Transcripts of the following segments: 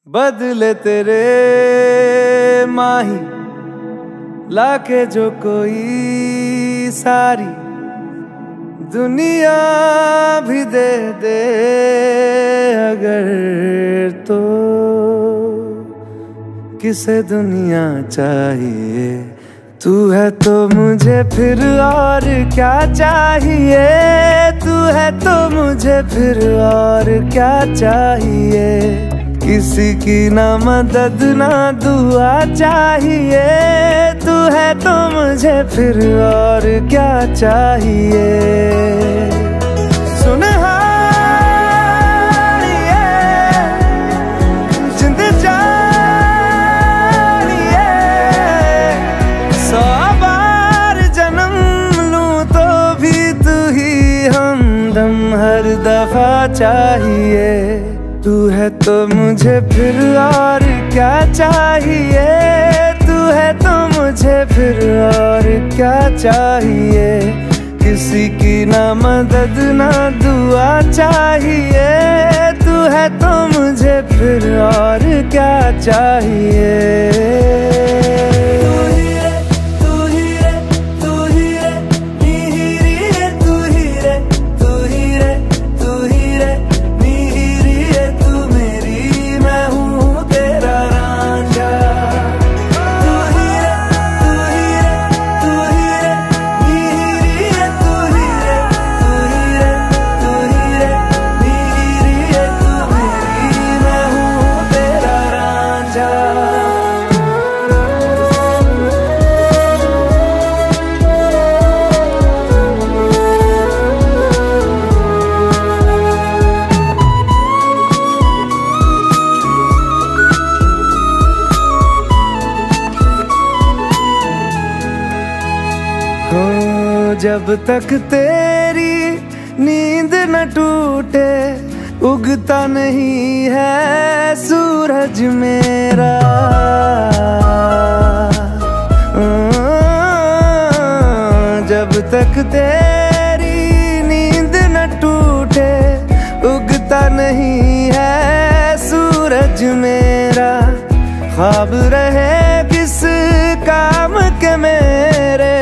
बदले तेरे माही लाके जो कोई सारी दुनिया भी दे दे अगर, तो किसे दुनिया चाहिए। तू है तो मुझे फिर और क्या चाहिए, तू है तो मुझे फिर और क्या चाहिए। किसी की ना मदद ना दुआ चाहिए, तू है तो मुझे फिर और क्या चाहिए। सुन हर दफा चाहिए, तू है तो मुझे फिर और क्या चाहिए, तू है तो मुझे फिर और क्या चाहिए। किसी की ना मदद ना दुआ चाहिए, तू है तो मुझे फिर और क्या चाहिए। जब तक तेरी नींद न टूटे उगता नहीं है सूरज मेरा। जब तक तेरी नींद न टूटे उगता नहीं है सूरज मेरा। ख्वाब रहे किस काम के मेरे,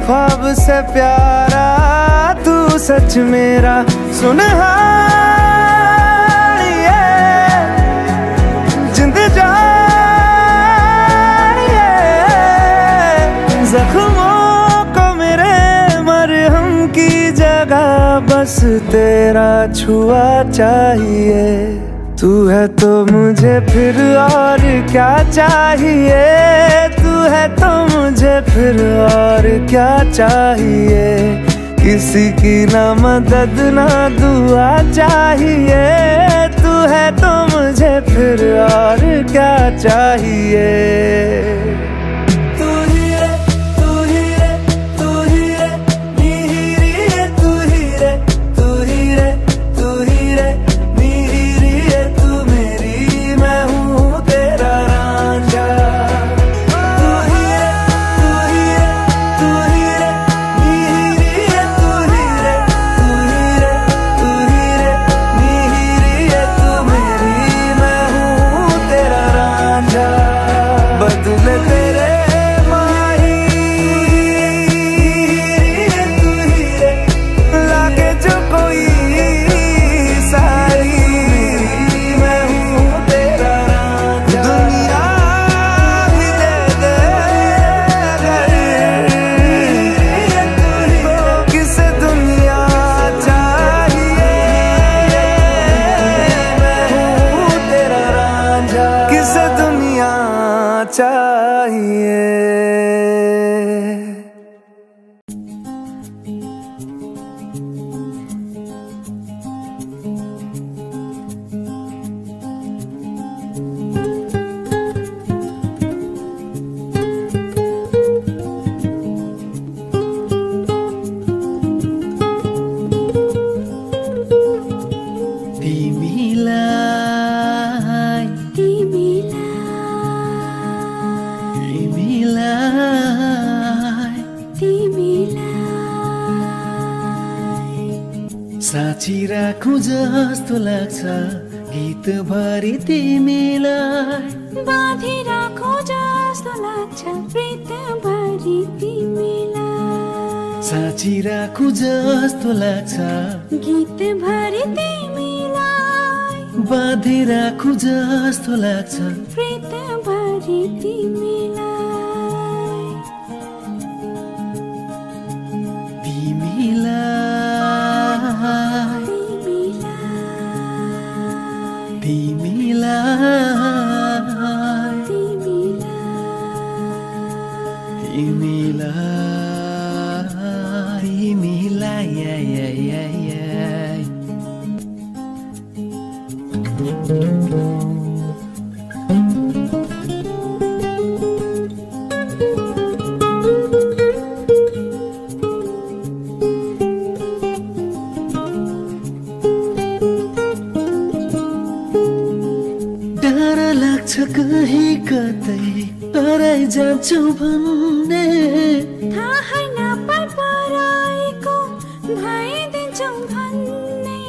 ख्वाब से प्यारा तू सच मेरा। सुन जिंद जानिए जख्मों को मेरे मरहम की जगह बस तेरा छुआ चाहिए। तू है तो मुझे फिर और क्या चाहिए, तू है तो मुझे फिर और क्या चाहिए। किसी की ना मदद ना दुआ चाहिए, तू है तो मुझे फिर और क्या चाहिए। साँची राखुँ जस्तो लाग्छ गीत भरि तिमीलाई बाँधि राखो जस्तो लाग्छ प्रीत भरि तिमीलाई साँची राखु जस्तो लाग्छ गीत भरि तिमीलाई बाँधि राखु जस्तो लाग्छ प्रीत भरि तिमीलाई तिमीलाई डर लाग्छ कहीँ कतै हराइ जान्छौ भन्ने थाहै नपाएको भइदिन्छौ भन्ने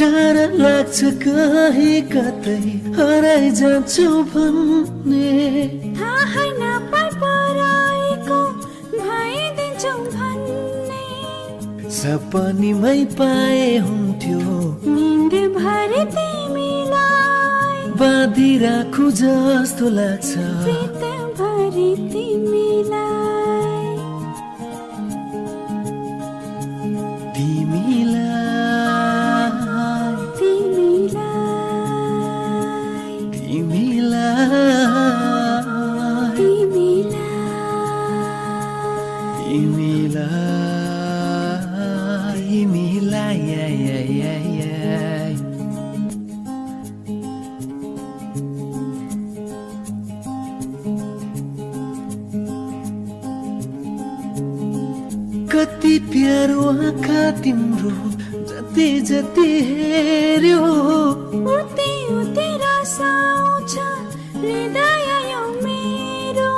डर लाग्छ कहीँ कतै हराइ जान्छौ भन्ने थाहै नपाएको भइदिन्छौ भन्ने सपनीमै पाए हुन्थ्यो निन्द भरि तिमीलाई बाँधि राखु जस्तो लाग्छ प्रीत भरि तिमीलाई कति प्यारो आँखा तिम्रो जति जति हेर्यो उति उति रस आउँछ हृदय यो मेरो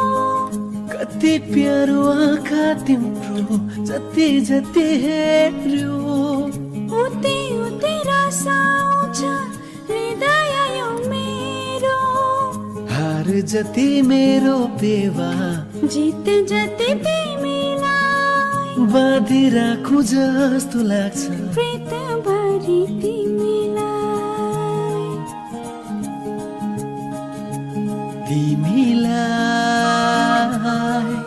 कति प्यारो आँखा तिम्रो जति जति हेर्यो उति उति रस आउँछ हृदय यो मेरो हार जति मेरो पेवा जित जति तिमीलाई बाँधि राखु जस्तो लाग्छ प्रीत भरि तिमीलाई तिमीलाई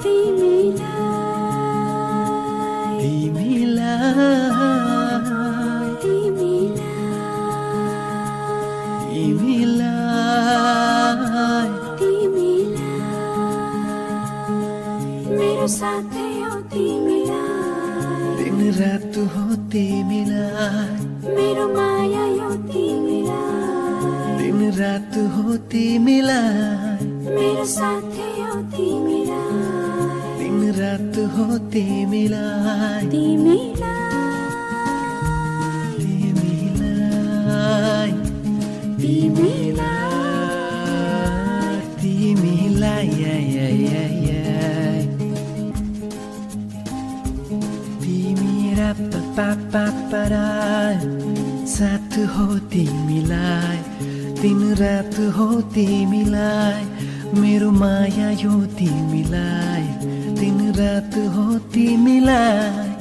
तिमीलाई तिमीलाई तिमीलाई तिमीलाई मेरो साथै हो तिमीलाई दिन रात हो तिमीलाई मेरो माया हो तिमीलाई दिन रात हो तिमीलाई मेरो साथै हो तिमीलाई दिन रात हो तिमीलाई तिमीलाई तिमीलाई तिमीलाई तिमीलाई तिमीरा पापा साथ हो तिमीलाई दिन रात हो तिमीलाई मेरो माया यो तिमीलाई दिन रात हो तिमीलाई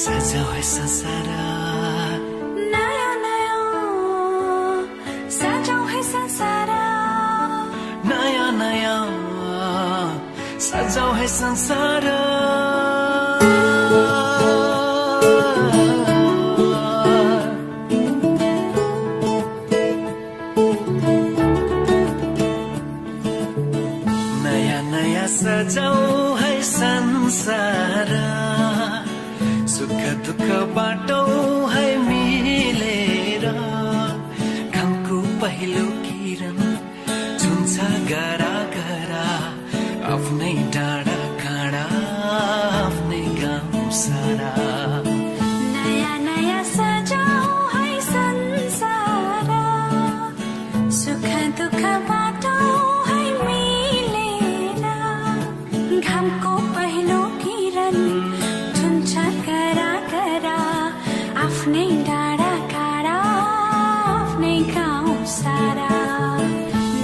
सजाऊ है संसार नया नया सजाऊ है संसार दुःख बाटो है मिलेर घामको पहिलो किरण छुन्छ गरा गरा आफ्नै डाँडा काँडा आफ्नै गाउँ सारा नयाँ नयाँ सजाऊ है संसार सुख दुःख बाटो है मिलेर घामको पहिलो किरण छुन्छ गरा गरा आफ्नै डाँडा काँडा आफ्नै गाउँ सारा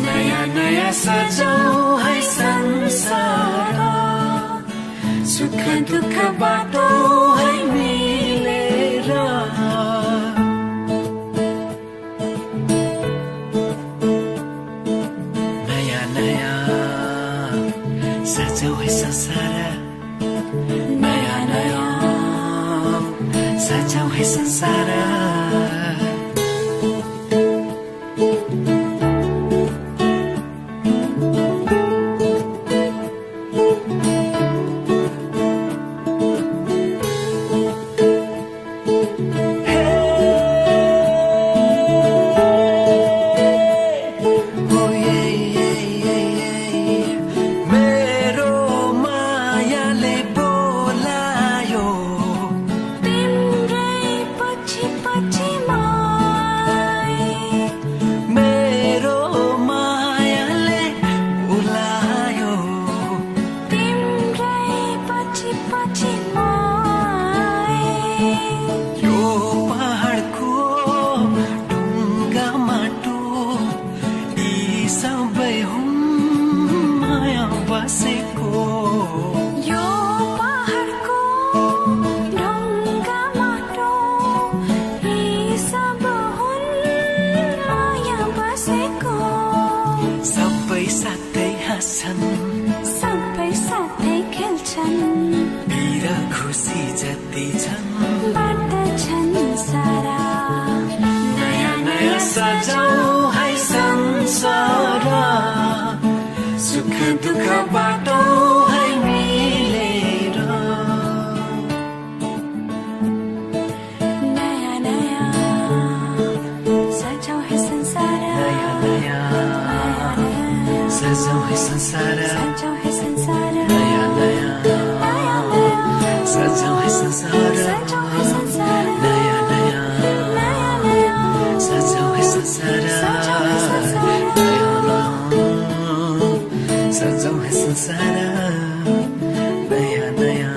नयाँ नयाँ सजाऊ है संसार सुख दुःख बाटो है मिलेर नयाँ नयाँ सजाऊ है संसार नयाँ नयाँ सजाऊ है संसार सबै साथै खेल्छन् पीर खुसी जति छन् बाँड्छन् सारा नयाँ नयाँ सजाऊ है संसार सुख दुःख बाटो है मिलेर नयाँ नयाँ सजाऊ है संसार नयाँ नयाँ सजाऊ है संसार सजाऊ है संसार नयाँ नयाँ सजाऊ है संसार सजाऊ है संसार नयाँ नयाँ सजाऊ है संसार सजाऊ है संसार नयाँ नयाँ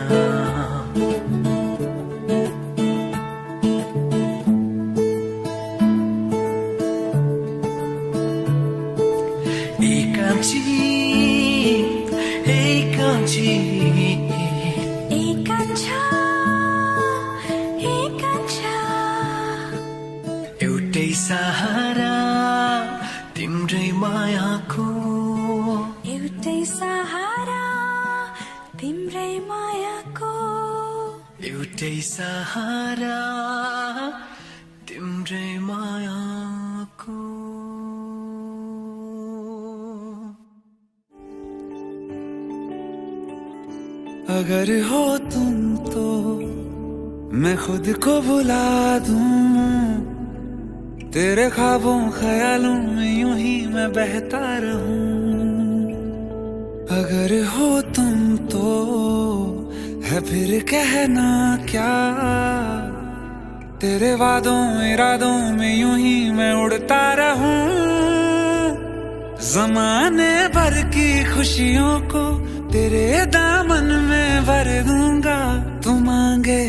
एउटै सहारा तिम्रै मायाको एउटै सहारा तिम्रै मायाको एउटै सहारा तिम्रै मायाको अगर हो तुम तो मैं खुद को भुला दूं तेरे ख्वाबों ख्यालों में यूं ही मैं बहता रहूं अगर हो तुम तो है फिर कहना क्या तेरे वादों इरादों में यूं ही मैं उड़ता रहूं ज़माने भर की खुशियों को तेरे दामन में भर दूंगा तू मांगे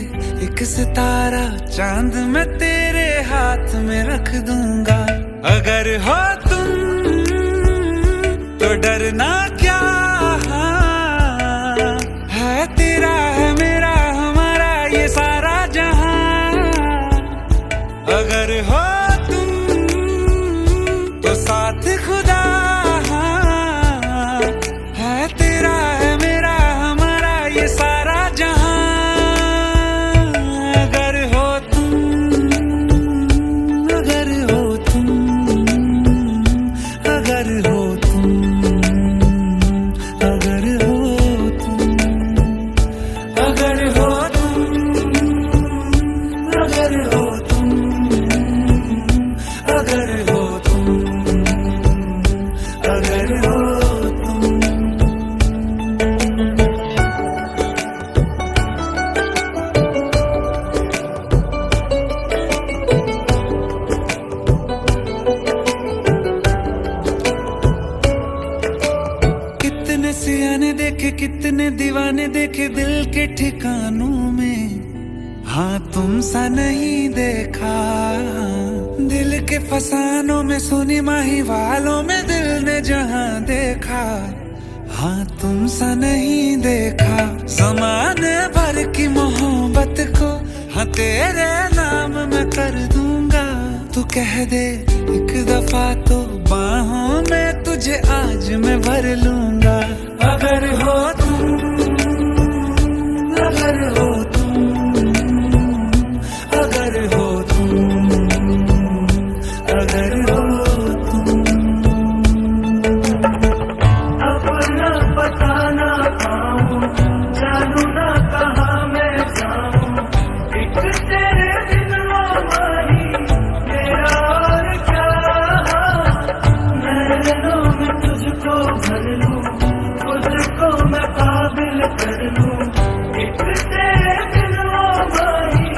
एक सितारा चांद मैं तेरे हाथ में रख दूंगा अगर हो तुम तो डरना क्या है तेरा है मेरा हमारा ये सारा जहां अगर हो तुम तो साथ खुदा के कितने दीवाने देखे दिल के ठिकानों में, हाँ तुम सा नहीं देखा। दिल के फसानों में सोनी माही वालों में दिल ने जहां देखा, हाँ तुम सा नहीं देखा। ज़माने भर की मोहब्बत को हाँ तेरे नाम मैं कर दूंगा। तू कह दे एक दफा तो बाहों में तुझे आज मैं भर लूंगा। अगर हो तुम, अगर हो तुम, अगर हो तुम, अगर हो तुम। अपना पता ना पाऊं, जानू ना कहाँ मैं जाऊं, एक तेरे बिन माही मेरा और क्या। नैनों में तुझको भर लूं, खुद को मैं काबिल कर लूं, एक तेरे बिन माही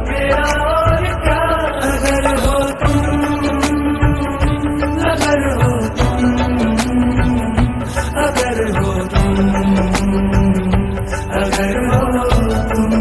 मेरा और क्या। अगर हो तुम, अगर हो तुम, अगर हो तुम, अगर हो तुम।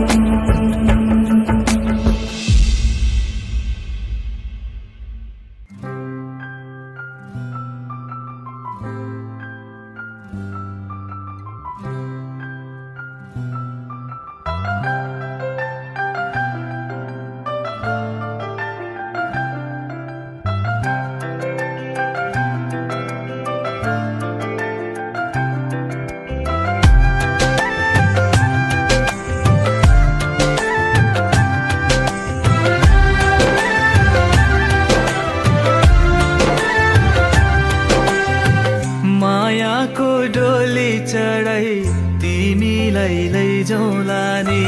मायाको डोली चढाई तिमीलाई लैजाउँला नि।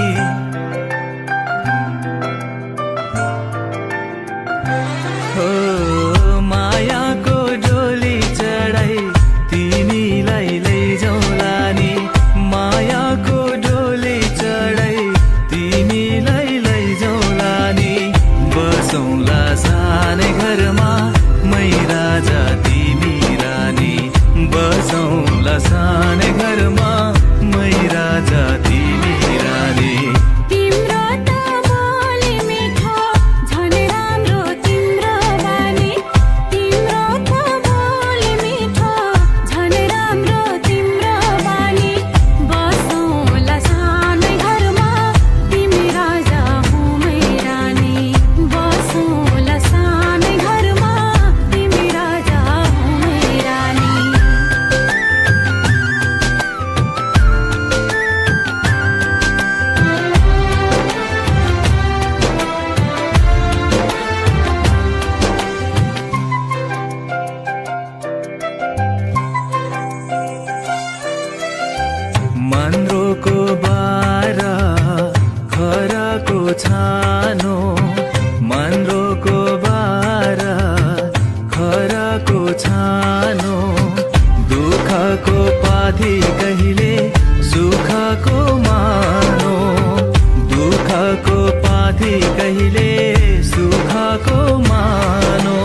हो मायाको डोली चढाई तिमीलाई लैजाउँला नि। मायाको डोली चढाई तिमीलाई लैजाउँला नि। बसौँला सानै घरमा मै राजा तिमी रानी। बसौँला सानै घरमा मै राजा तिमी रानी। तिम्रो त बोली मिठो झन् राम्रो तिम्रो बानी। तिम्रो त बोली मिठो झन् राम्रो तिम्रो बानी। बसौँला सानै घरमा तिमी राजा हो मै रानी। बसौँला सानै घरमा तिमी राजा हो मै रानी। मन्द्रोको बारा खराको छानो। मन्द्रोको बारा खराको छानो। दुःखको पाथी कहिले सुखको मानो। दुःखको पाथी कहिले सुखको मानो।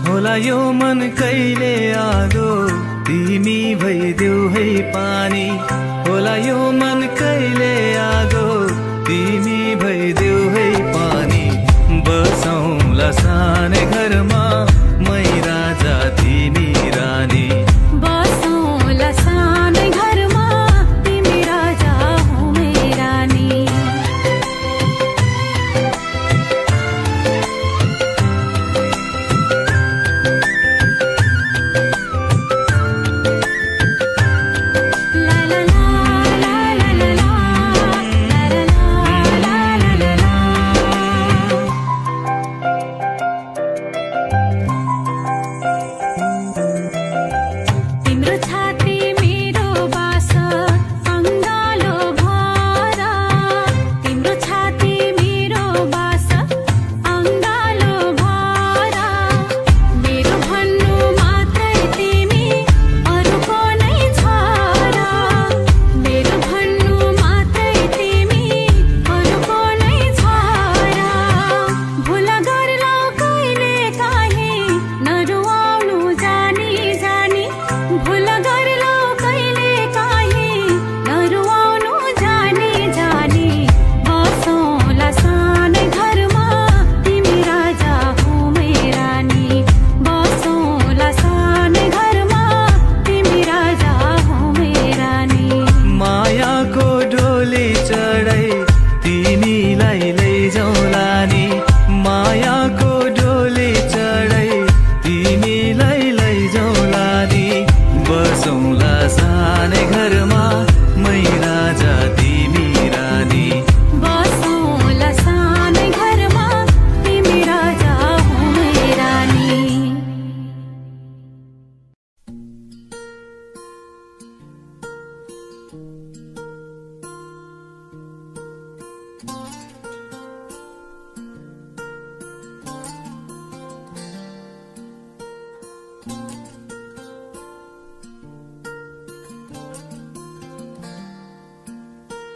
होला यो मन कहिले आदो तिमी भइदेऊ है पानी। होला यो मन कहिले आगो तिमी भइदेऊ है पानी। बसौँला सानै घरमा मै राजा तिमी रानी। बसौँला सानै घरमा तिमी राजा हो मै रानी।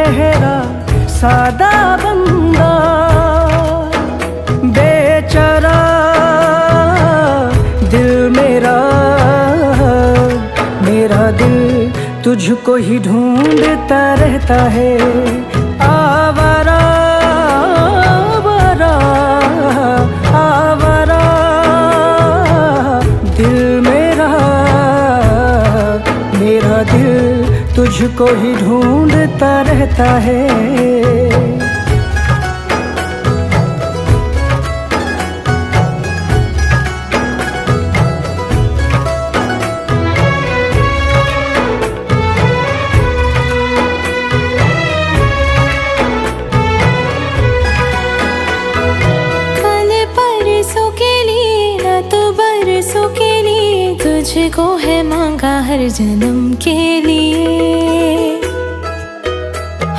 ठहरा सादा बंदा बेचारा दिल मेरा, मेरा दिल तुझको ही ढूंढता रहता है। आवारा आवारा आवारा दिल मेरा, मेरा दिल तुझको ही ढूंढता रहता है। तुझको है मांगा हर जन्म के लिए,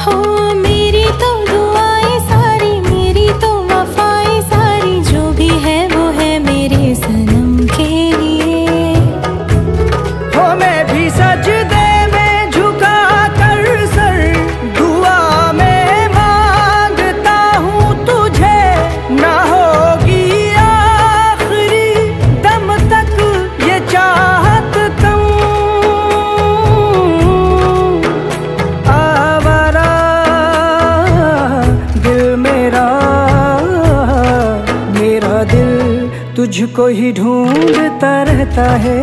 हो मेरी तो दुआएं सारी, मेरी तो वफाएं सारी, जो भी है वो है मेरे सनम के लिए। हो मैं भी सजदे में झुका कर सर, दुआ में मांगता हूँ तुझे, ना होगी आखिरी दम तक ये चाहत कम। आवारा दिल मेरा, मेरा दिल तुझको ही ढूंढता रहता है।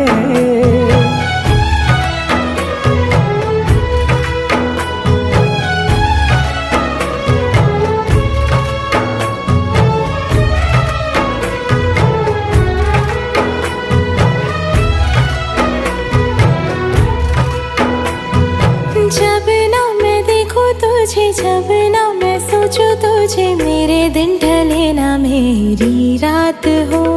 जब ना मैं देखूं तुझे, जब ना मैं सोचूं तुझे, मेरे दिन ढले ना मेरी रात हो।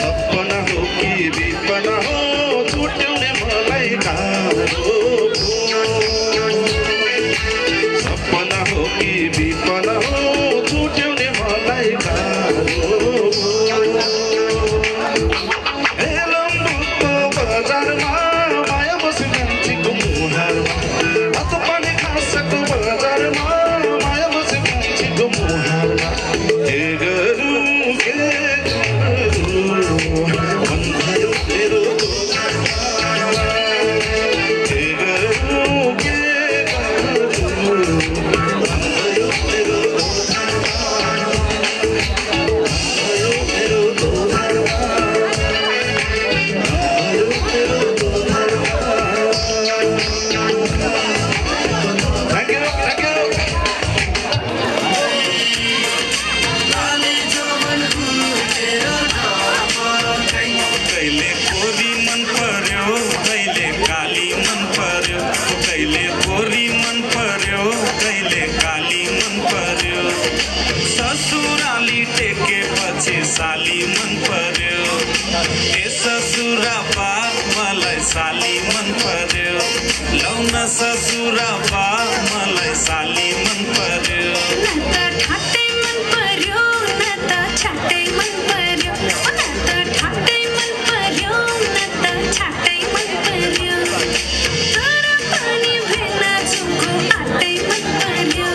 अपना हो कि विपना हो छुट्याउने मलाई गाह्रो, सपना हो कि विपना हो छुट्याउने मलाई गाह्रो। हेलम्बुको बजारमा माया बसी मान्छेको मुहारमा, हात पानी खासको बजारमा माया बसी मान्छेको मुहारमा। के गरौँ के गरौँ मन भयो मेरो दोकानमा, के गरौँ के गरौँ मन भयो मेरो दोकानमा, भयो मेरो दोकानमा, भयो मेरो दोकानमा। Thank you, thank you. कहिले कोरी मन पर्यो, कहिले काली मन पर्यो, कहिले कोरी मन पर्यो, कहिले काली मन पर्यो। ससुराली टेकेपछि साली मन पर्यो, ए ससुराबा मलाई साली मन पर्यो, लौन ससुराबा मलाई साली मन पर्यो। न त ठाट्टै मन पर्यो, न त छाट्टै मन पर्यो, न त ठाट्टै मन पर्यो, न त छाट्टै मन पर्यो। तर पनि भेट्न जुको आँटै मन पर्यो,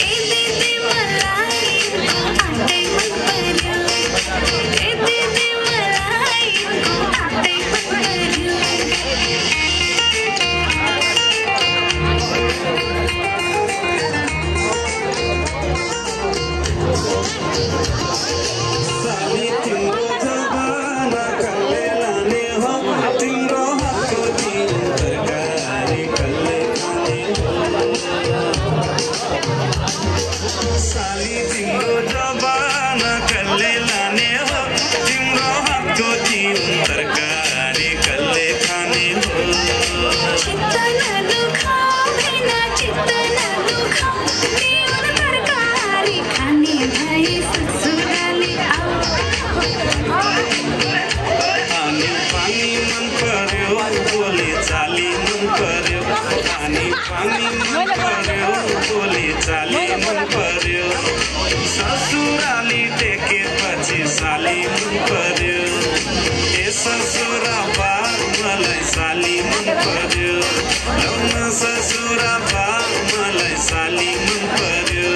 ए दिदी मलाई आँटै मन पर्यो, ए दिदी तरकारी कल्ले खाने हो चित्त न दुखाओ बिना चित्त न दुखाओ तिउन तरकारी खाने भए ससुराली आओ पानी पानी मन पर्यो बोली चाली मन पर्यो पानी पानी मन पर्यो बोली चाली मन पर्यो ससुराली टेकेपछि साली मन पर्यो ए ससुरा बा मलाई साली मन पर्यो लौन ससुरा बा मलाई साली मन पर्यो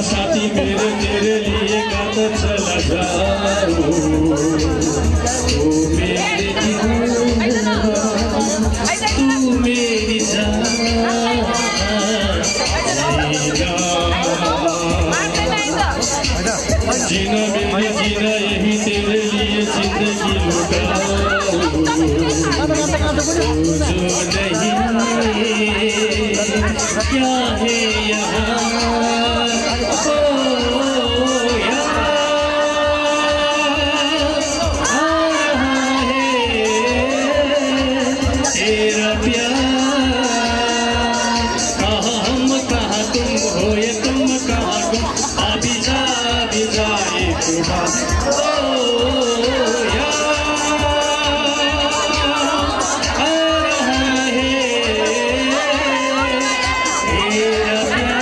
साथी मेरे तेरे लिए गाता चला जाऊं तू मेरी जान जीना मेरा जीना यही तेरे लिए जिंदगी लुटाऊं जो नहीं क्या है यहाँ Yeah.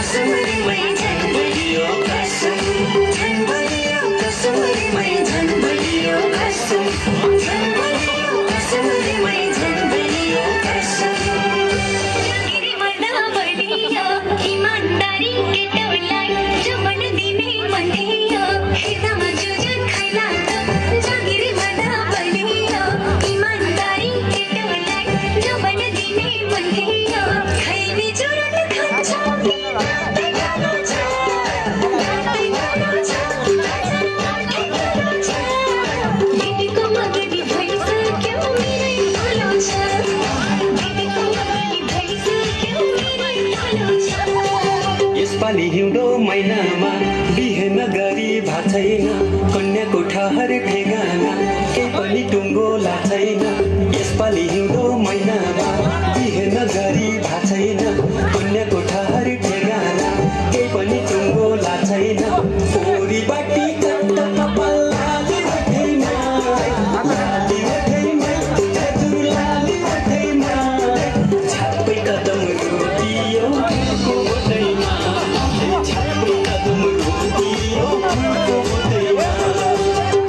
कसम रे मै झन् बलियो कसम झन् बलियो कसम रे मै झन् बलियो कसम झन् बलियो कसम रे मै झन् बलियो कसम गिरी मर्दा बलियो ईमानदारी के टोलाई जो बन दिने मन थियो हृदयमा जुझन खैला त जागिरी मर्दा बलियो ईमानदारी के टोलाई जो बन दिने मन थियो खैनी जुरत खन्छ यसपालि हिउँदो महिनामा बिहे नगरी भएको छैन कन्याको ठहर ठेगाना केही पनि टुङ्गो छैन यसपालि हिउँदो महिनामा बिहे नगरी भएको छैन कन्याको ठहर ठेगाना केही पनि टुङ्गो छैन पोरी बाटी चट्ट कपाल लाली उठैमा लाली उठैमा हजुर लाली उठैमा छापै कदम रोकियो को उठैमा छापै कदम रोकियो को उठैमा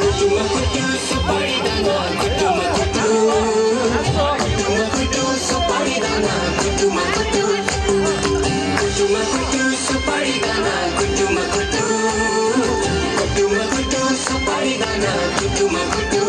कुटुमा कुटु सुपारी दाना कुटुमा कुटु सुपारी दाना कुटुमा कुटु सुपारी दाना कुटुमा कुटु सुपारी दाना कुटुमा कुटु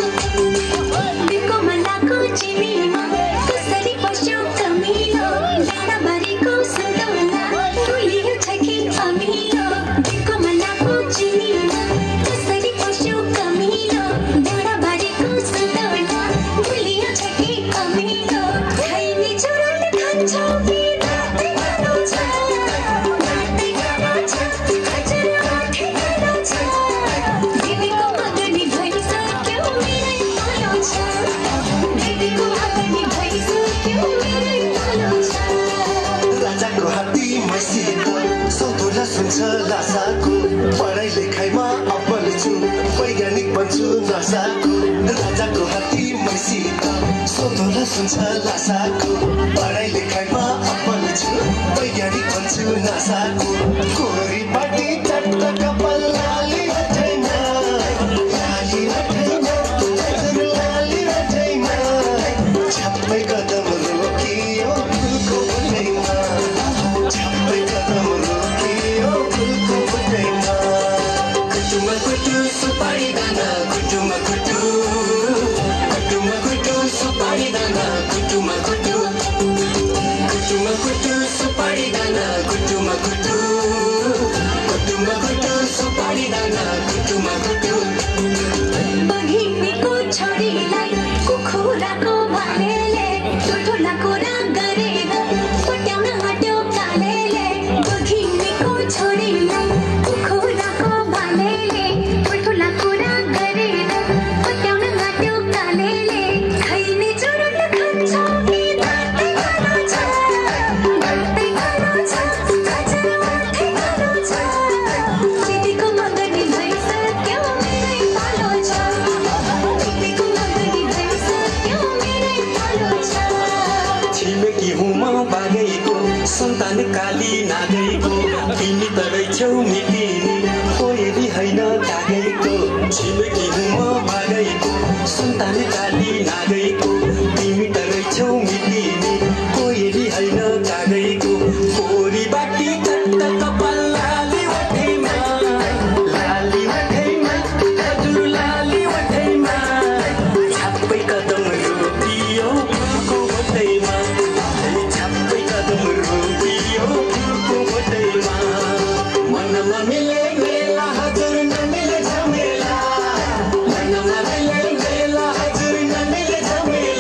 बिको मलाको चिनीमा कसरी पस्यो कमिलो डाँडाबारीको सुन्तला तुलियो छ कि अमिलो बिको मलाको चिनीमा कसरी पस्यो कमिलो डाँडाबारीको सुन्तला तुलियो छ कि अमिलो खैनी चुरोट खान्छौ कि दाँतै खानु छ दाँतै खानु छ हजुर आँखै खानु छ दिदीको मगनी भइसक्यो मेरै पालो छ दिदीको मगनी भइसक्यो मेरै पालो छ राजाको हात्ती मैसित सौतोला सुन्छ लासाको पढाइ लेखाइमा अब्बल छु वैज्ञानिक बन्छु नासाको राजाको हात्ती मैसित सौतोला सुन्छ लासाको पढाइ लेखाइमा अब्बल छु वैज्ञानिक बन्छु नासाको कोरी बाटी चट्ट कपाल लाली उठैमा लाली उठैमा हजुर लाली उठैमा छापै कदम रोकियो फुलको उठैमा छापै कदम रोकियो फुलको उठैमा कुटुमा कुटु सुपारी दाना कुटुमा कुटु सुपारी दाना कुटुमा कुटु सुपारी दाना कुटुमा कुटु सुपारी दाना कुटुमा कुटु बहिनीको छोरीलाई कुखुराको भालेले ठुल्ठुलाको राग गरेर पट्याउन आँट्यो कालेले बहिनीको छोरीलाई कुखुराको भालेले ठुल्ठुलाको राग गरेर पट्याउन आँट्यो कालेले खैनी चुरोट खान्छौ कि दाँतै खानु छ दाँतै खानु छ हजुर आँखै खानु छ दिदीको मगनी भइसक्यो मेरै पालो छ दिदीको मगनी भइसक्यो मेरै पालो छ छिमेकी हुँ म बागैको सन्तान काली नागैको तिमी त रहेछौ मिटिनी कोही होइन कागैको छिमेकी हुँ म बागैको सन्तान काली नागैको तिमी त रहेछौ मिटिनी कोही होइन कागैको कोरी बाटी चट्ट कपाल लाली उठैमा लाली उठैमा हजुर लाली उठैमा छापै कदम रोकियो फुलको उठैमा छापै कदम रोकियो फुलको उठैमा मनमा मिले मेला हजुर नमिले झमेला मनमा मिले मेला हजुर नमिले झमेला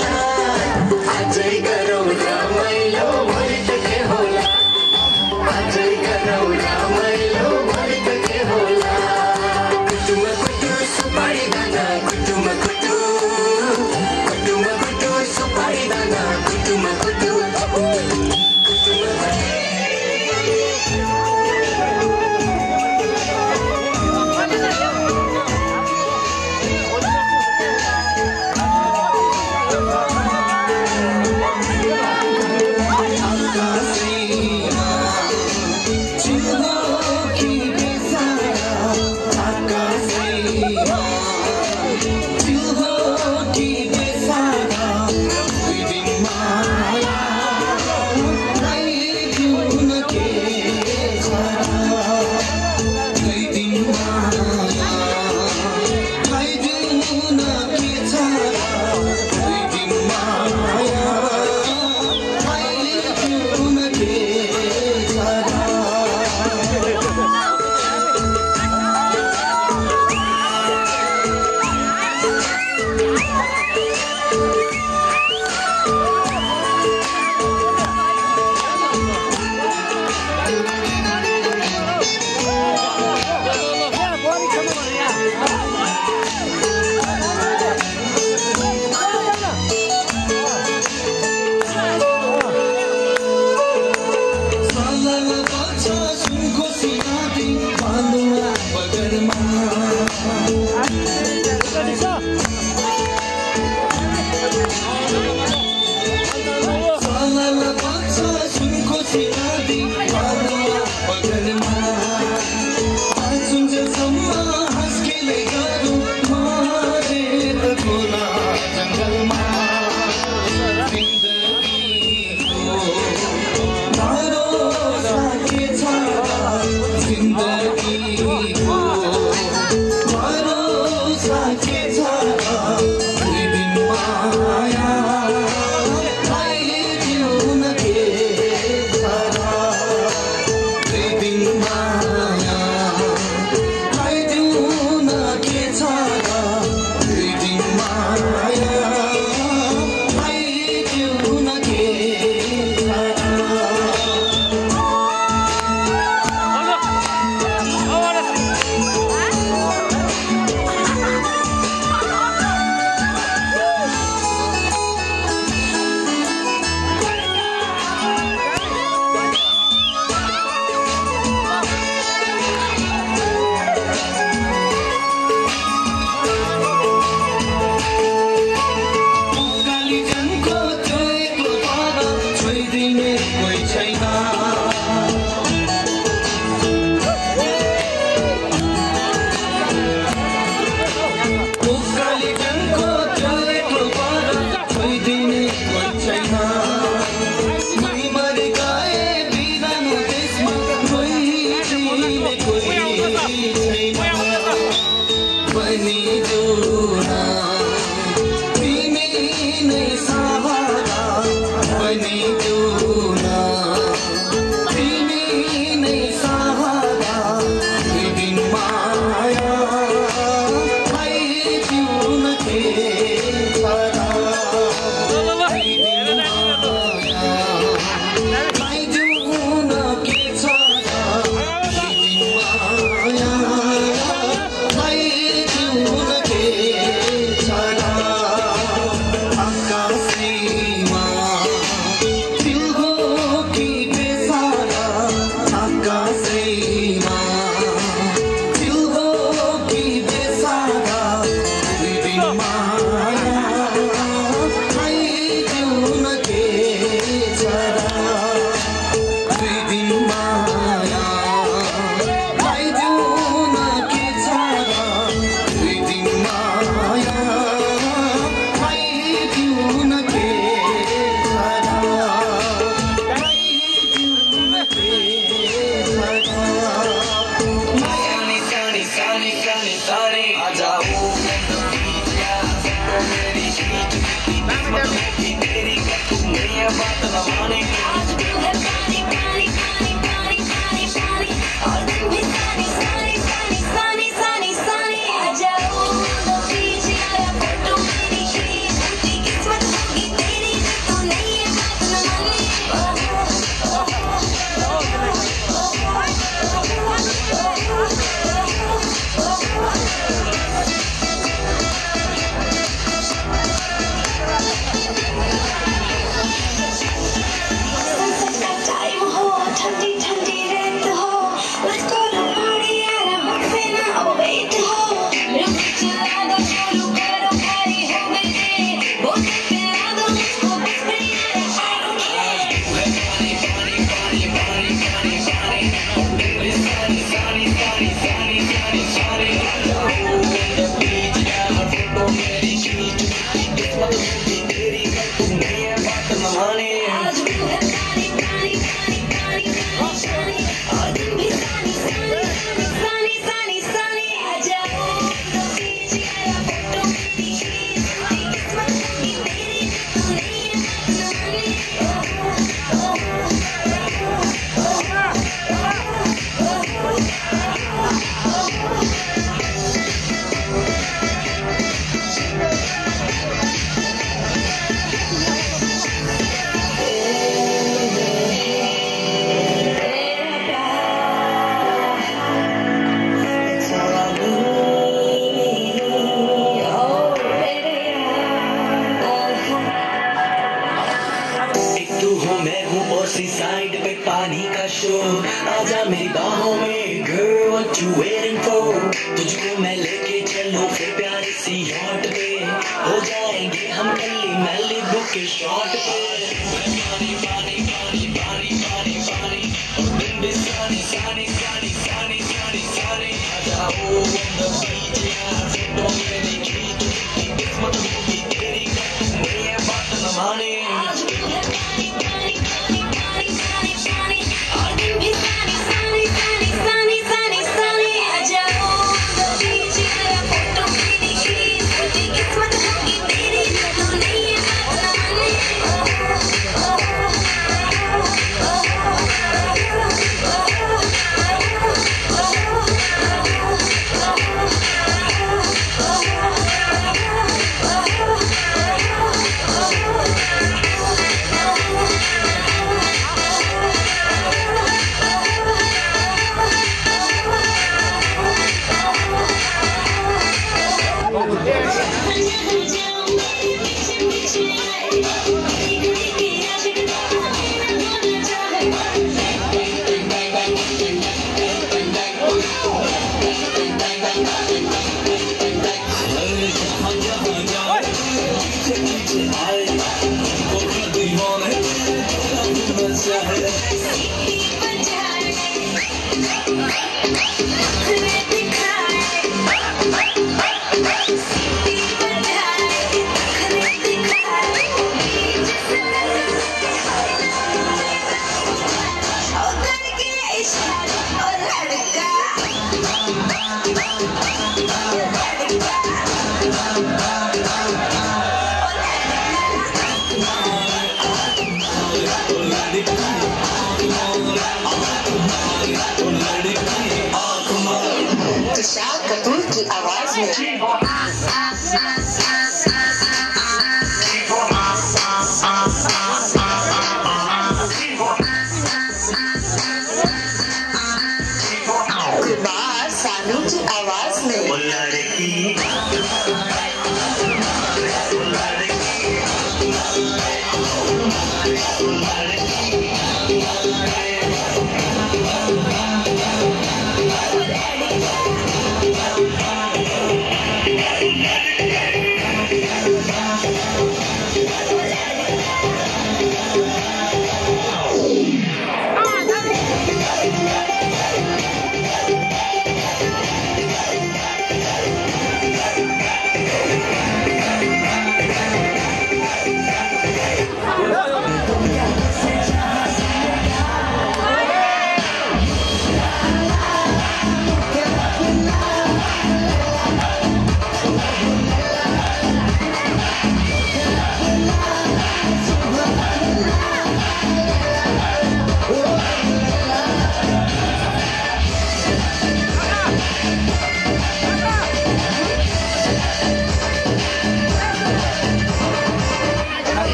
Sunny,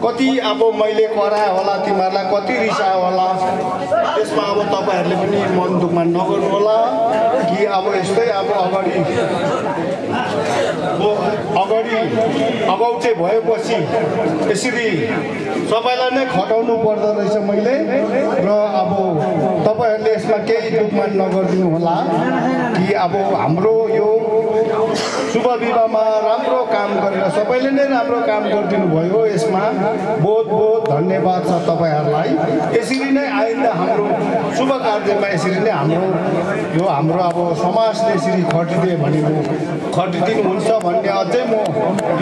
कति अब मैले कराए होला तिमीहरूलाई कति रिसायो होला त्यसमा अब तपाईहरुले पनि मन दुखमा नगर्नु होला कि अब यस्तै अब अगाडि अगाउटे भएपछि यसरी सबैलाई नै खटाउनु पर्दो रहेछ मैले र अब तपाईहरुले यसमा केही दुखमा नगर्दिनु होला कि अब हाम्रो यो शुभ विवाहमा राम्रो काम गरेर सबैले नै राम्रो काम गरिदिनु भयो यसमा बहुत बहुत धन्यवाद छ तपाईहरुलाई यसरी नै आइन्दा हाम्रो शुभ कार्यमा यसरी नै हाम्रो अब समाजले यसरी खटिदिए भने खटिदिनु हुन्छ भन्ने अझै म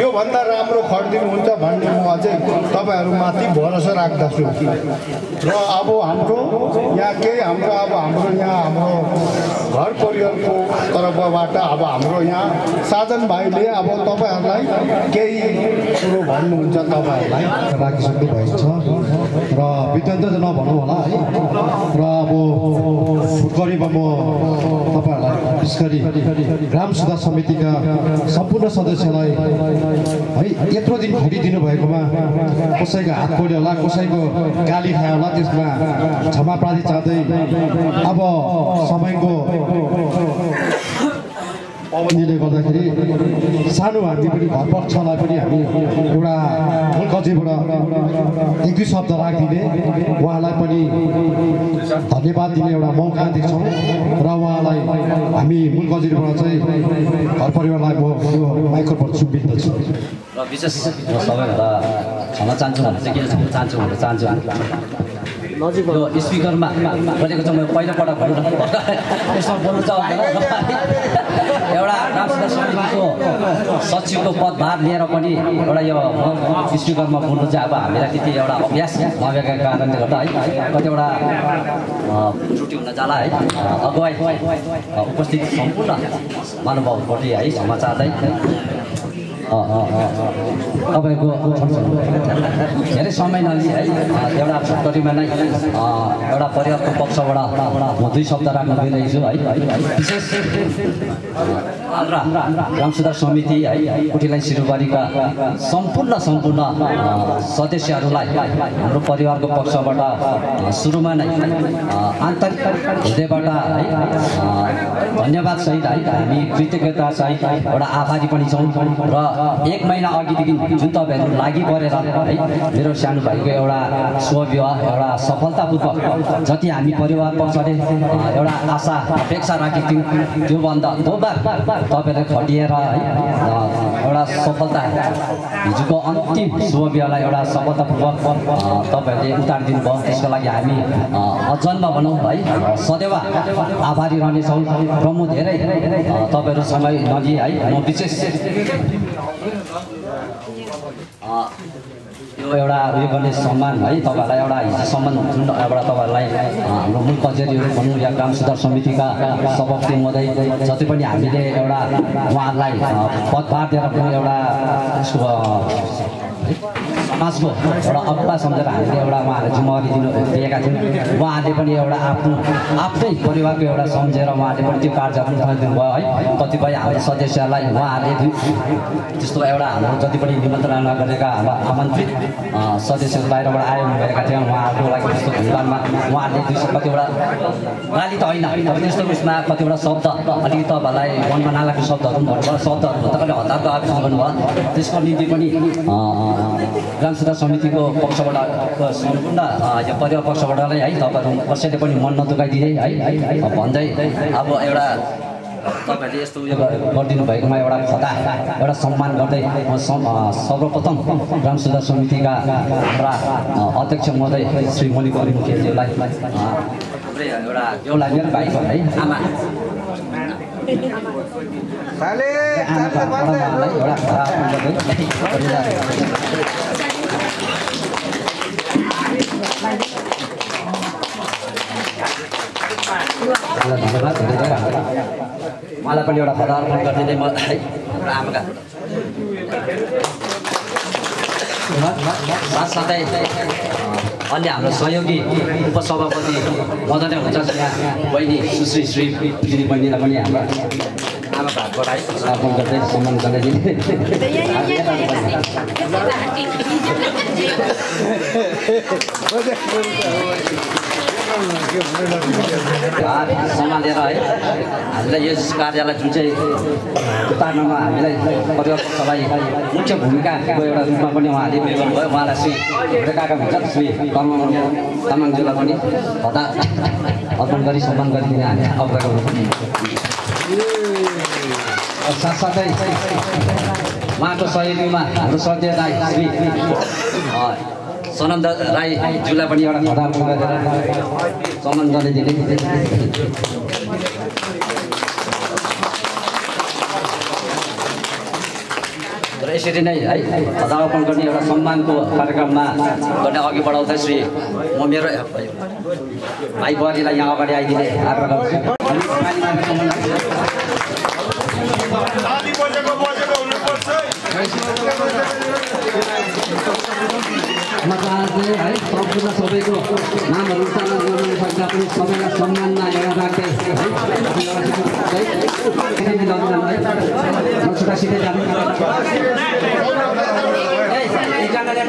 यो भन्दा राम्रो खटिदिनु हुन्छ भन्ने म अझै तपाईहरु माथि भरोसा राख्दछु र अब हाम्रो यहाँ घर परिवारको तर्फबाट अब हाम्रो यहाँ साजन भाइले अब तपाईहरुलाई केही कुरो भन्नुहुन्छ तपाईँहरूलाई राखिसक्नु भएको छ र विद्यान्त चाहिँ नभनौँ होला है र अब फुटकरीमा म तपाईँहरूलाई विशेष गरी ग्राम सुधार समितिका सम्पूर्ण सदस्यलाई है यत्रो दिन खटिदिनु भएकोमा कसैको हात पोल्यो होला कसैको गाली खायो होला त्यसमा क्षमा प्रार्थी चाहँदै अब समयको पाबन्दीले गर्दाखेरि सानो हामी पनि घर पक्षलाई पनि हामी एउटा कचैबाट एक दुई शब्द राखिदिने उहाँलाई पनि धन्यवाद दिने एउटा मौका दिन्छौँ र उहाँलाई हामी मूल कचेरीबाट चाहिँ घर परिवारलाई म यो माइक्रोफोन सुम्पिँदछु र विशेष म सबैभन्दा क्षमा चाहन्छु भने चाहिँ किन चाहन्छु भनेर चाहन्छु यो स्पिकरमा गरेको चाहिँ म पहिलोपटक यसमा बोल्नु चाहन्छु एउटा ग्राम सुधार समितिको सचिवको पदभार लिएर पनि एउटा यो स्पिकरमा बोल्नु चाहिँ अब हामीलाई त्यति एउटा अभ्यास नभएका कारणले गर्दा है कतिवटा त्रुटि हुन जाला है अगुवाई उपस्थित सम्पूर्ण महानुभावप्रति है क्षमा चाहँदै तपाईँको धेरै समय नलिए है एउटा फुटकरीमा नै एउटा परिवारको पक्षबाट म दुई शब्द राख्न गइरहेछु है विशेष हाम्रा ग्राम सुधार समिति है कुटीलाई सिरुबारीका सम्पूर्ण सदस्यहरूलाई हाम्रो परिवारको पक्षबाट सुरुमा नै आन्तरिक हृदयबाट है धन्यवाद सहित है हामी कृतज्ञता सहित एउटा आभारी पनि छौँ र एक महिना अघिदेखि जुन तपाईँहरू लागि परेर है मेरो सानो भाइको एउटा शुभविवाह एउटा सफलतापूर्वक जति हामी परिवार पक्षले एउटा आशा अपेक्षा राखेको थियौँ त्योभन्दा दोबार तपाईँहरूले खटिएर है एउटा सफलता हिजोको अन्तिम शुभविवाहलाई एउटा सफलतापूर्वक तपाईँहरूले उतारिदिनु भयो त्यसको लागि हामी अजन्म भनौँ है सदैव आभारी रहनेछौँ र म धेरै तपाईँहरू समय नलिए है म विशेष यो एउटा उयो गर्ने सम्मान है तपाईँहरूलाई एउटा हिजो सम्मान जुन एउटा तपाईँहरूलाई हाम्रो मूल कचेरीहरू भनौँ या ग्राम सुधार समितिका सभापति महोदय जति पनि हामीले एउटा उहाँहरूलाई पदभार दिएर पनि एउटा समाजको एउटा अगुवा सम्झेर हामीले एउटा उहाँहरूले जिम्मेवारी दिएका थियौँ उहाँहरूले पनि एउटा आफ्नै परिवारको एउटा सम्झेर उहाँहरूले पनि त्यो कार्य पनि दिनुभयो है कतिपय हाम्रो सदस्यहरूलाई उहाँहरूले त्यस्तो एउटा हाम्रो जति पनि निमन्त्रणा नगरेका हाम्रो आमन्त्रित सदस्यहरू बाहिरबाट आउनुभएका थिए उहाँहरूको लागि त्यस्तो भुलबानमा उहाँहरूले कतिवटा गाली त होइन अब त्यस्तो उसमा कतिवटा शब्द अलिकति तपाईँहरूलाई मनमा नलाग्ने शब्दहरू भन्नुभयो शब्दहरू तपाईँले हतारको आवेदन गर्नुभयो त्यसको निम्ति पनि ग्राम सुधार समितिको पक्षबाट सम्पूर्ण यो परिवार पक्षबाट नै है तपाईँहरू कसैले पनि मन नदुखाइदिने है भन्दै अब एउटा तपाईँहरूले यस्तो उयो गरिदिनु भएकोमा एउटा खदा एउटा सम्मान गर्दै म सर्वप्रथम ग्राम सुधार समितिका हाम्रा अध्यक्ष महोदय श्री मणिकरी मुखियाज्यूलाई एउटा एउटा मेरो भाइको है आमा धन्यवाद मलाई पनि एउटा खदा अर्पण गरिदिँदै म आमाका साथसाथै अन्य हाम्रो सहयोगी उपसभापति मदन हुन्छ बहिनी सुश्री श्री दिदी बहिनीलाई पनि हाम्रो आमा भागबाट है अर्पण गर्दै सम्मान गर्दै सम्हालेर है हामीलाई यस कार्यलाई जुन चाहिँ उतार्नमा हामीलाई परिवार पक्षलाई मुख्य भूमिकाको एउटा रूपमा पनि उहाँले उयो गर्नुभयो उहाँलाई श्री काका हुन्छ श्री तामाङज्यूलाई पनि खदा अर्पण गरी सम्मान गरिदिने हामी अवगत साथसाथै उहाँको सहयोगीमा हाम्रो श्रद्धेय दाइ श्री सनन्द राईज्यूलाई पनि एउटा खदा अर्पण गरेर सम्मान गरिदिने र यसरी नै है खदा अर्पण गर्ने एउटा सम्मानको कार्यक्रममा गर्ने अघि बढाउँदै श्री म मेरो भाइ बुहारीलाई यहाँ अगाडि आइदिने आग्रह गर्छु सबैलाई सम्मानमा एउटा राख्दै छुट्टासिँदै जानु एकजनाले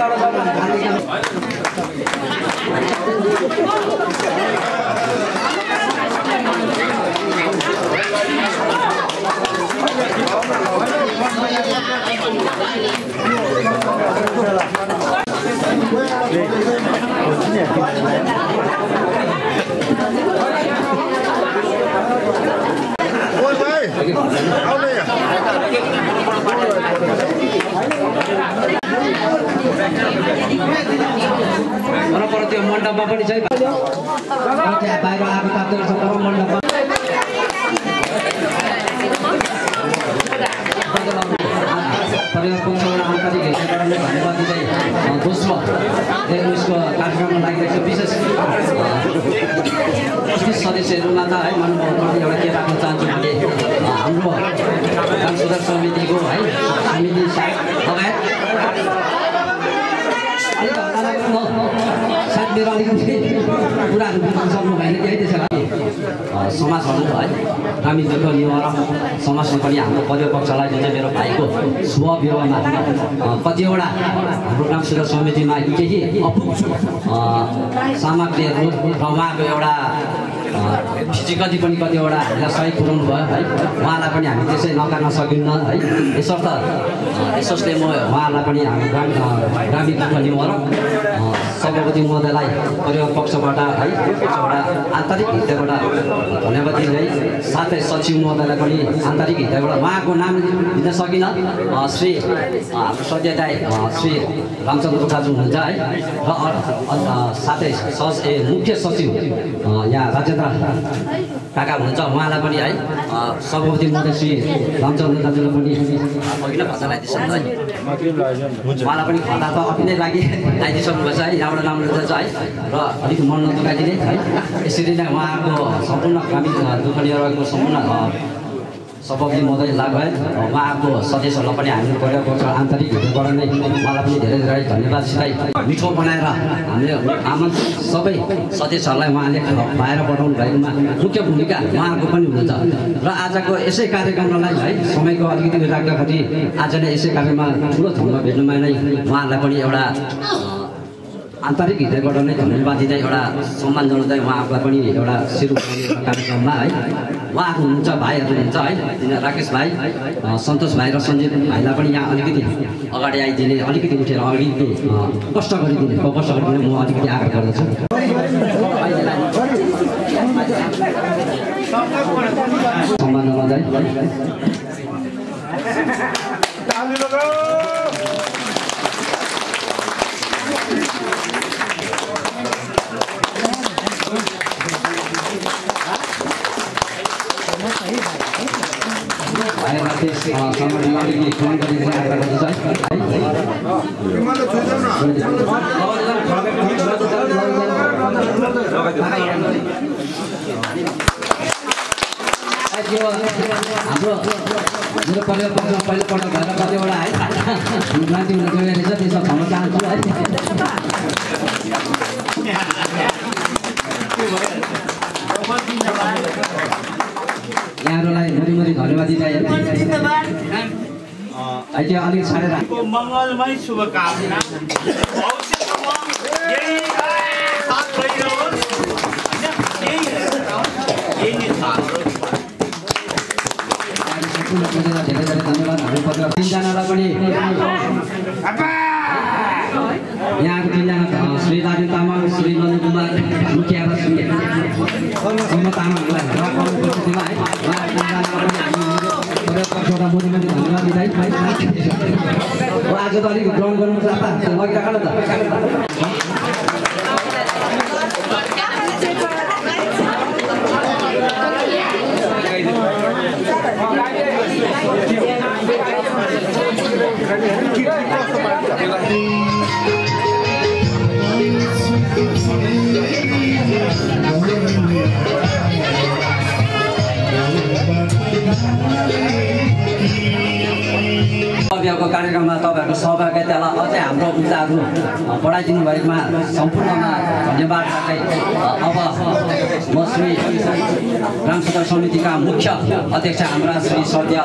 पर त्यो मण्डपमा पनि चाहिँ बाहिर आगो ताप्दै रहेछ तर मण्डपमा परिवार पक्षबाट आन्तरिक हिस्साबाट धन्यवाद दिँदै दोस्रो उसको कार्यक्रममा लागिरहेको विशेष सदस्यहरूमा त है मनमोहन एउटा के राख्न चाहन्छु भने हाम्रो ग्राम सुधार समितिको है समिति सायद लगायत सायद मेरो अलिकति कुराहरू बुझ्न सक्नु भएन कि है त्यसो भए समाजहरू है ग्रामीण दुःख निवारण समाजले पनि हाम्रो परिवार पक्षलाई जुन चाहिँ मेरो भाइको स्वविवाहमा कतिवटा हाम्रो ग्राम सुधार समितिमा केही अपुग सामग्रीहरू र उहाँको एउटा फिजिकली पनि कतिवटा हामीलाई सहयोग पुऱ्याउनु भयो है उहाँलाई पनि हामी त्यसै नकार्न सकिन्न है यसोस्ले म उहाँलाई पनि हामी ग्रामीण दुःख निवारण सभापति महोदयलाई परिवार पक्षबाट है एउटा आन्तरिक हृदयबाट धन्यवाद दिँदै साथै सचिव महोदयलाई पनि आन्तरिक हृदयबाट उहाँको नाम लिन सकिनँ श्री हाम्रो सत्यदाय श्री रामचन्द्र दाजु हुनुहुन्छ है र साथै मुख्य सचिव यहाँ राजेन्द्र काका हुनुहुन्छ उहाँलाई पनि है सभापति महोदय श्री रामचन्द्र दाजुलाई पनि पहिला भाषा लगाइदिन्छ है उहाँलाई पनि खदा त अघि नै लगाइदिइसक्नुभएछ है यहाँबाट राम्रो जान्छ है र अलिक मन नदुखाइदिने है यसरी नै उहाँको सम्पूर्ण ग्रामीण दुःख निवारणको सम्पूर्ण सभापति महोदय लगायत उहाँको सदस्यहरूलाई पनि हामीले परिवार पक्ष आन्तरिक हृदयबाट नै उहाँलाई पनि धेरै धेरै धन्यवाद सिकाइ मिठो बनाएर हामीले आमन्त्रित सबै सदस्यहरूलाई उहाँले बाहिर पठाउनु भएकोमा मुख्य भूमिका उहाँको पनि हुनुहुन्छ र आजको यसै कार्यक्रमलाई है समयको अलिकति राख्दाखेरि आज नै यसै कार्यक्रममा ठुलो ठाउँमा भेट्नुमा नै उहाँहरूलाई पनि एउटा आन्तरिक हृदयबाट नै धन्यवाद दिँदै एउटा सम्मान जनाउँदै उहाँहरूलाई पनि एउटा शिर उठाउने एउटा कार्यक्रममा है उहाँहरू हुनुहुन्छ भाइहरू हुनुहुन्छ है राकेश भाइ सन्तोष भाइ र सञ्जीव भाइलाई पनि यहाँ अलिकति अगाडि आइदिने अलिकति उठेर अलिकति कष्ट गरिदिने म अलिकति आग्रह गर्दछु सम्मान जनाउँदै हाम्रो मेरो परिवार पक्षमा पहिलोपल्ट भएर कतिवटा है माथि हुन गइरहेछ त्यसमा भन्न चाहन्छु है यहाँहरूलाई मुरी धन्यवाद दिँदै अहिले अलिक छाडेर मङ्गलमय शुभकामना धेरै धेरै धन्यवाद हाम्रो परिवार तीनजनालाई पनि यहाँको तीनजना श्री राजेन तामाङ श्री नन्द कुमार मुखिया र श्री सोम तामाङलाई उपस्थितिमा है धन्यवाद दिँदै आज त अलिक ग्रहण गर्नु लगिराख न त कार्यक्रम कार्यक्रममा तपाईँहरूको सहभागितालाई अझै हाम्रो ऊर्जाहरू बढाइदिनु भएकोमा सम्पूर्णमा धन्यवाद साथै अब म श्री ग्राम सुधार समितिका मुख्य अध्यक्ष हाम्रा श्री सत्य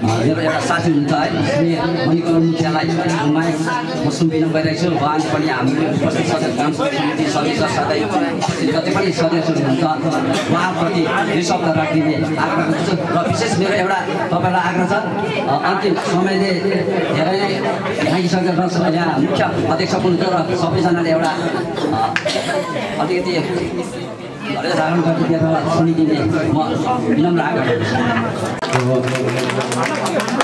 मेरो एउटा साथी हुनुहुन्छ है श्री मणिकरण मुखियालाई म सुम्पिन गइरहेको छु। उहाँले पनि हाम्रो उपस्थित सदस्य ग्राम सुधार समिति सदस्य साथै जति पनि सदस्यहरू हुनुहुन्छ उहाँप्रति दुई शब्द राखिदिने आग्रह गर्छु। र विशेष मेरो एउटा तपाईँलाई आग्रह छ, अन्तिम समयले धेरै नै थाकिसकेर यहाँ मुख्य अध्यक्ष हुनुहुन्छ र सबैजनाले एउटा अलिकति धारण गरिदिएर सुनिदिने म विनम्र आग्रह गर्छु।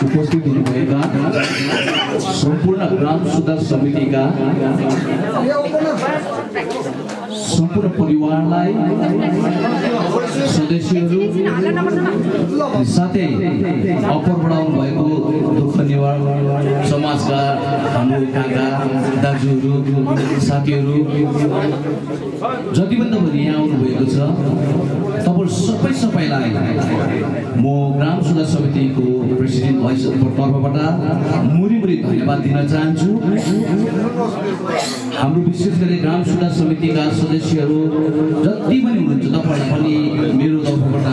उपस्थित हुनुभएका सम्पूर्ण ग्राम सुधार समितिका सम्पूर्ण परिवारलाई, सदस्यहरू साथै अप्पर बढाउनु भएको दुःख निवारण समाजका हाम्रो काका दाजुहरू साथीहरू जति पनि तपाईँहरू यहाँ आउनुभएको छ तपाईँहरू सबैलाई म ग्राम सुधार समितिको प्रेसिडेन्ट भाइसको तर्फबाट मुरी धन्यवाद दिन चाहन्छु। हाम्रो विशेष गरी ग्राम सुधार समितिका सदस्यहरू जति पनि हुनुहुन्छ तपाईँहरूलाई पनि मेरो तर्फबाट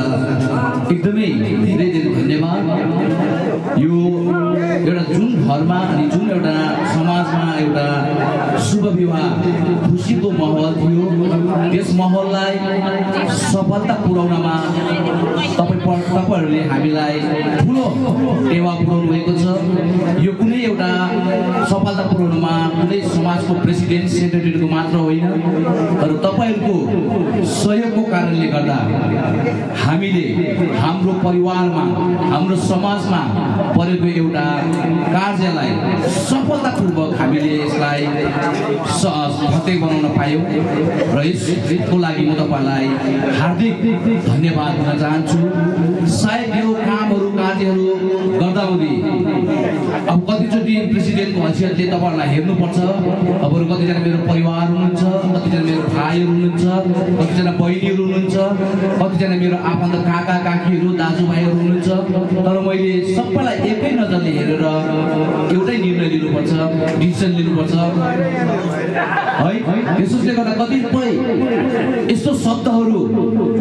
एकदमै धेरै धन्यवाद। यो एउटा जुन घरमा अनि जुन एउटा समाजमा एउटा शुभ विवाह खुसीको माहौल थियो त्यस माहौललाई सफलता पुर्याउनमा तपाईँहरूले हामीलाई ठुलो टेवा पुर्याउनु भएको छ। यो कुनै एउटा सफलता पुर्याउनुमा कुनै समाजको प्रेसिडेन्ट सेक्रेटरीको मात्र होइन, तर तपाईँहरूको सहयोगको कारणले गर्दा हामीले हाम्रो परिवारमा हाम्रो समाजमा परेको एउटा कार्यलाई सफलतापूर्वक हामीले यसलाई फतेह बनाउन पायौँ र यसको लागि म तपाईँलाई हार्दिक धन्यवाद दिन चाहन्छु। सायद यो कामहरू कार्यहरू गर्दाहुँदी अब कतिचोटि प्रेसिडेन्टको हैसियतले तपाईँहरूलाई हेर्नुपर्छ। अब कतिजना मेरो परिवार हुनुहुन्छ, कतिजना मेरो भाइहरू हुनुहुन्छ, कतिजना बहिनीहरू हुनुहुन्छ, कतिजना मेरो आफन्त काका काकीहरू दाजुभाइहरू हुनुहुन्छ, तर मैले सबैलाई एकै नजरले हेरेर एउटै निर्णय लिनुपर्छ, डिसिसन लिनुपर्छ है। त्यसोले गर्दा कतिपय यस्तो शब्दहरू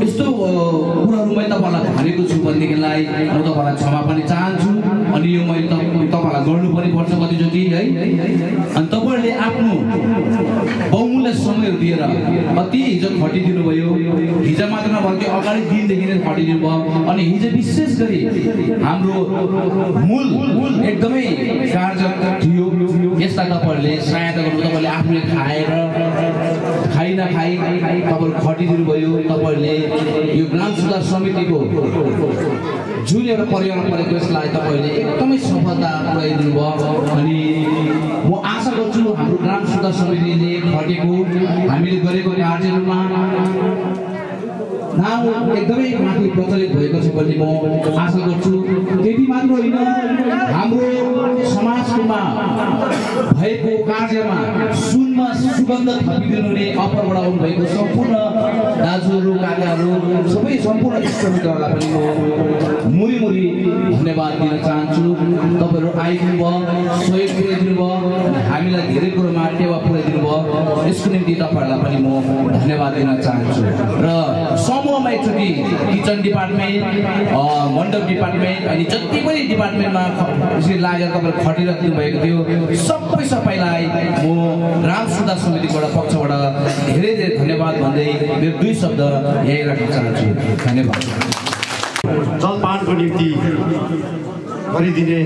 यस्तो कुराहरू मैले तपाईँलाई भनेको छु भनेदेखिलाई म तपाईँलाई क्षमा पनि चाहन्छु। अनि यो मैले तपाईँलाई गर्नु पनि पर्छ कतिचोटि है। अनि तपाईँहरूले आफ्नो बहुमूल्य समय दिएर कति हिजो खटिदिनु भयो, हिजो मात्र नभए अगाडि दिनदेखि नै खटिदिनु भयो। अनि हिजो विशेष गरी हाम्रो मूल एकदमै कार्य थियो, यसलाई तपाईँहरूले सहायता गर्नु, तपाईँहरूले आफूले खाएर खाइ नखाइ तपाईँहरू खटिदिनु भयो। तपाईँहरूले यो ग्राम सुधार समितिको जुन एउटा परिवार परेको यसलाई तपाईँहरूले एकदमै सफलता पुर्याइदिनु भयो। अनि म आशा गर्छु हाम्रो ग्राम सुधार समितिले खटेको हामीले गरेको कार्यहरूमा नाम एकदमै माथि प्रचलित भएको छ भन्ने म आशा गर्छु। त्यति मात्र होइन, हाम्रो समाजमा भएको कार्यमा सुनमा सुगन्ध थपिदिनु हुने अप्पर बढाउनु भएको सम्पूर्ण दाजुहरू काकाहरू सबै सम्पूर्ण इष्टमित्रहरूलाई पनि म मुरी धन्यवाद दिन चाहन्छु। तपाईँहरू आइदिनु भयो, सहयोग पुर्याइदिनु भयो, हामीलाई धेरै कुरोमा टेवा पुर्याइदिनु भयो, यसको निम्ति तपाईँहरूलाई पनि म धन्यवाद दिन चाहन्छु। र समूहमा एकचोटि किचन डिपार्टमेन्ट, मण्डप डिपार्टमेन्ट अनि जति पनि डिपार्टमेन्टमा यसरी लागेर तपाईँहरू खटिराख्नु भएको थियो सबैलाई म ग्राम सुधार समितिबाट पक्षबाट धेरै धन्यवाद भन्दै मेरो दुई शब्द यही राख्न चाहन्छु। धन्यवाद। जलपानको निम्ति गरिदिने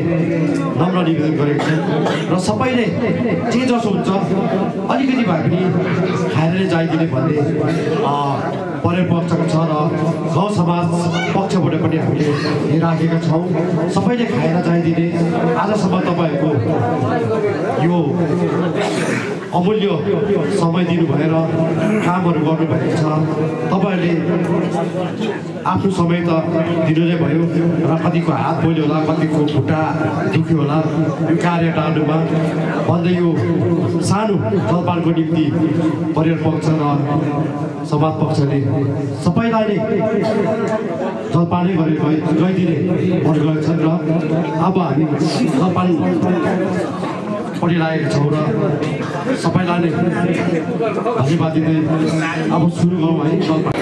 नम्र निवेदन गरेको छु र सबैले जे जसो हुन्छ अलिकति भए पनि खाएर जाइदिने भन्ने परिपक्षको छ र गाउँ समाज पक्षबाट पनि हामीले राखेका छौँ। सबैले खाएर जाइदिने आजसम्म तपाईँहरूको यो अमूल्य समय दिनुभएर कामहरू गर्नुभएको छ। तपाईँहरूले आफ्नो समय त दिनु नै भयो र कतिको हात बोल्यो होला, कतिको खुट्टा दुख्यो होला यो कार्य टाल्नुमा भन्दै यो सानो जलपानको निम्ति परिवार पक्ष र समाज पक्षले सबैलाई नै जलपानै गरेर गइदिने भनेको छन् र अब हामी जलपान पढिरहेका छौँ र सबैलाई नै धन्यवाद दिँदै अब सुरु गरौँ है जलपान।